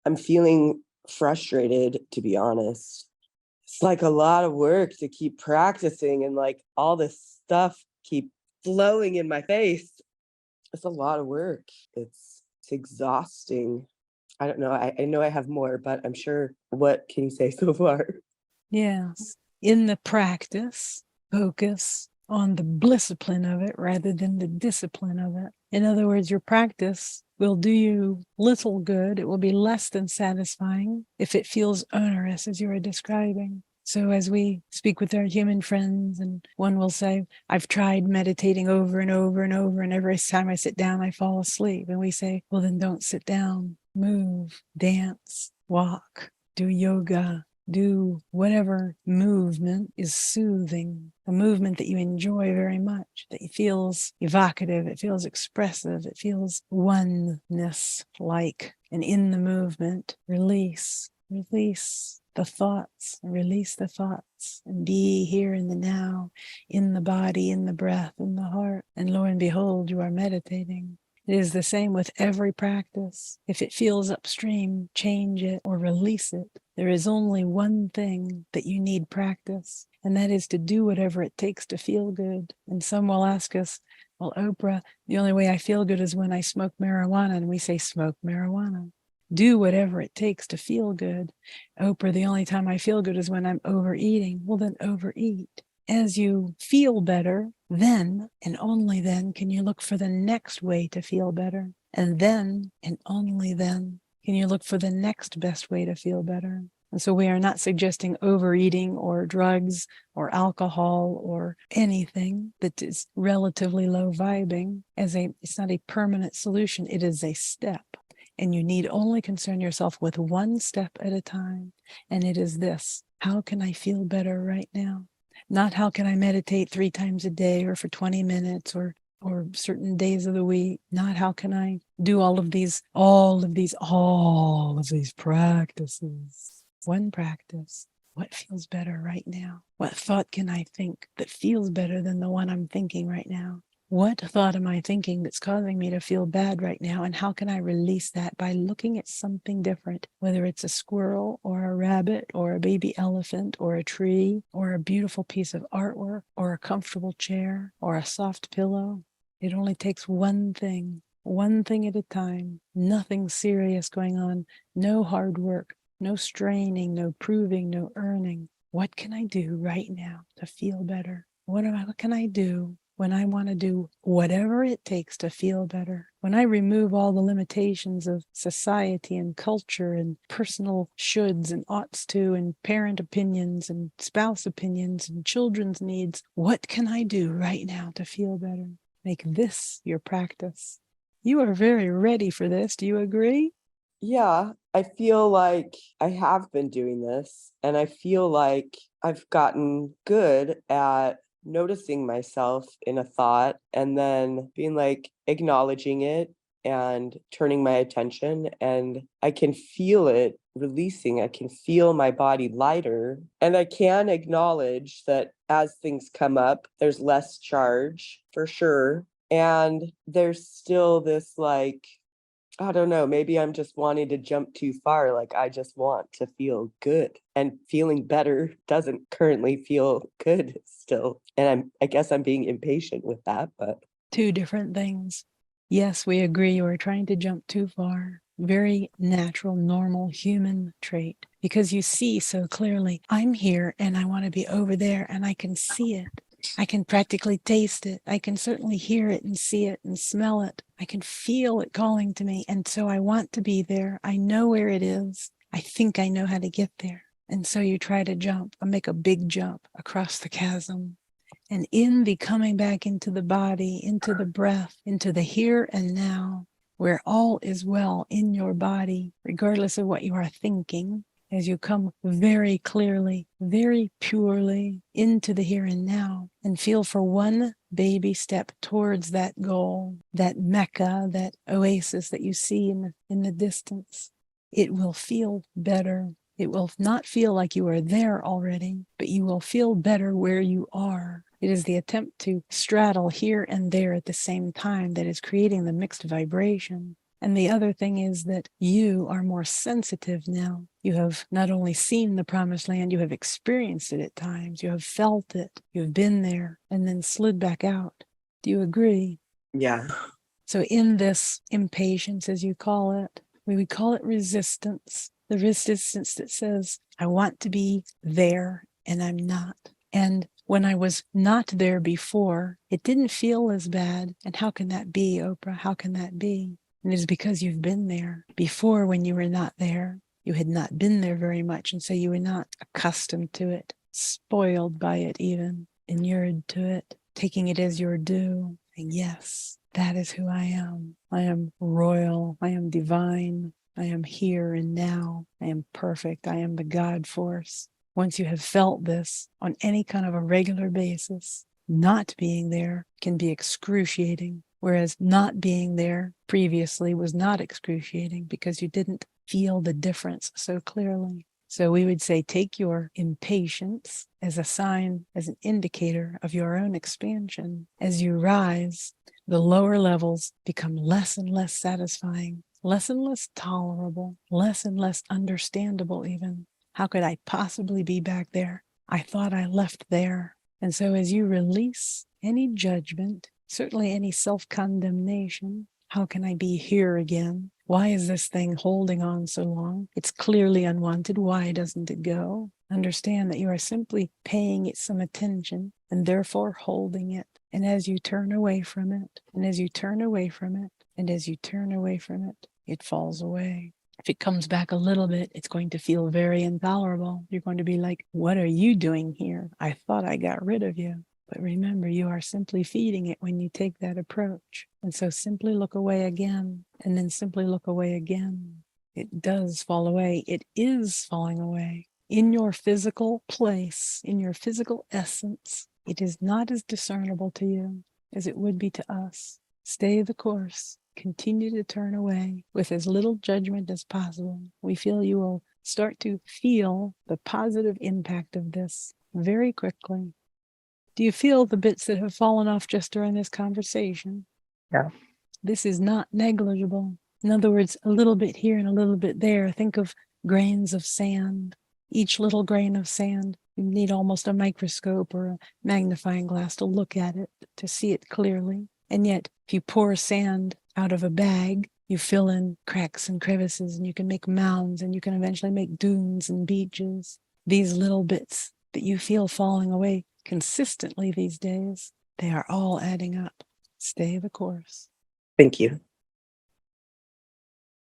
I'm feeling frustrated, to be honest. It's like a lot of work to keep practicing and like all this stuff keep flowing in my face. It's a lot of work. It's exhausting. I don't know. I know I have more, but I'm sure. What can you say so far? Yes. In the practice, focus on the blissipline of it rather than the discipline of it. In other words, your practice will do you little good. It will be less than satisfying if it feels onerous, as you were describing. So as we speak with our human friends, and one will say, I've tried meditating over and over and over, and every time I sit down, I fall asleep. And we say, well, then don't sit down. Move, dance, walk, do yoga, do whatever movement is soothing, a movement that you enjoy very much, that feels evocative, it feels expressive, it feels oneness-like. And in the movement, release the thoughts, release the thoughts, and be here in the now, in the body, in the breath, in the heart. And lo and behold, you are meditating. It is the same with every practice. If it feels upstream, change it or release it. There is only one thing that you need practice, and that is to do whatever it takes to feel good. And some will ask us, well, Oprah, the only way I feel good is when I smoke marijuana. And we say, smoke marijuana. Do whatever it takes to feel good. Oprah, the only time I feel good is when I'm overeating. Well, then overeat. As you feel better, then and only then can you look for the next way to feel better. And then and only then can you look for the next best way to feel better. And so we are not suggesting overeating or drugs or alcohol or anything that is relatively low vibing it's not a permanent solution. It is a step. And you need only concern yourself with one step at a time. And it is this: how can I feel better right now? Not how can I meditate 3 times a day or for 20 minutes or certain days of the week. Not how can I do all of these practices. One practice. What feels better right now? What thought can I think that feels better than the one I'm thinking right now? What thought am I thinking that's causing me to feel bad right now? And how can I release that by looking at something different, whether it's a squirrel or a rabbit or a baby elephant or a tree or a beautiful piece of artwork or a comfortable chair or a soft pillow? It only takes one thing at a time, nothing serious going on, no hard work, no straining, no proving, no earning. What can I do right now to feel better? What can I do when I want to do whatever it takes to feel better? When I remove all the limitations of society and culture and personal shoulds and oughts to and parent opinions and spouse opinions and children's needs, what can I do right now to feel better? Make this your practice. You are very ready for this. Do you agree? Yeah, I feel like I have been doing this, and I feel like I've gotten good at noticing myself in a thought and then being like acknowledging it and turning my attention, and I can feel it releasing. I can feel my body lighter, and I can acknowledge that as things come up, there's less charge for sure. And there's still this like, I don't know, maybe I'm just wanting to jump too far. Like, I just want to feel good, and feeling better doesn't currently feel good still. And I guess I'm being impatient with that, but 2 different things. Yes, we agree you are trying to jump too far. Very natural, normal human trait, because you see so clearly, I'm here and I want to be over there, and I can see it. I can practically taste it. I can certainly hear it and see it and smell it. I can feel it calling to me. And so I want to be there. I know where it is. I think I know how to get there. And so you try to jump, or make a big jump across the chasm. And in the coming back into the body, into the breath, into the here and now, where all is well in your body, regardless of what you are thinking, as you come very clearly, very purely into the here and now, and feel for one baby step towards that goal, that Mecca, that oasis that you see in the distance. It will feel better. It will not feel like you are there already, but you will feel better where you are. It is the attempt to straddle here and there at the same time that is creating the mixed vibration. And the other thing is that you are more sensitive now. You have not only seen the promised land, you have experienced it at times. You have felt it. You've been there and then slid back out. Do you agree? Yeah. So in this impatience, as you call it, we would call it resistance. The resistance that says, I want to be there and I'm not. And when I was not there before, it didn't feel as bad. And how can that be, Oprah? How can that be? And it's because you've been there before. When you were not there, you had not been there very much. And so you were not accustomed to it, spoiled by it even, inured to it, taking it as your due. And yes, that is who I am. I am royal. I am divine. I am here and now. I am perfect. I am the God force. Once you have felt this on any kind of a regular basis, not being there can be excruciating, whereas not being there previously was not excruciating because you didn't feel the difference so clearly. So we would say, take your impatience as a sign, as an indicator of your own expansion. As you rise, the lower levels become less and less satisfying, less and less tolerable, less and less understandable even. How could I possibly be back there? I thought I left there. And so as you release any judgment, certainly any self-condemnation, how can I be here again? Why is this thing holding on so long? It's clearly unwanted. Why doesn't it go? Understand that you are simply paying it some attention and therefore holding it. And as you turn away from it, and as you turn away from it, and as you turn away from it, it falls away. If it comes back a little bit, it's going to feel very intolerable. You're going to be like, what are you doing here? I thought I got rid of you. But remember, you are simply feeding it when you take that approach. And so simply look away again, and then simply look away again. It does fall away. It is falling away. In your physical place, in your physical essence, it is not as discernible to you as it would be to us. Stay the course. Continue to turn away with as little judgment as possible. We feel you will start to feel the positive impact of this very quickly. Do you feel the bits that have fallen off just during this conversation? Yeah. This is not negligible. In other words, a little bit here and a little bit there. Think of grains of sand. Each little grain of sand, you need almost a microscope or a magnifying glass to look at it, to see it clearly. And yet, if you pour sand out of a bag, you fill in cracks and crevices, and you can make mounds, and you can eventually make dunes and beaches. These little bits that you feel falling away consistently these days, they are all adding up. Stay the course. Thank you.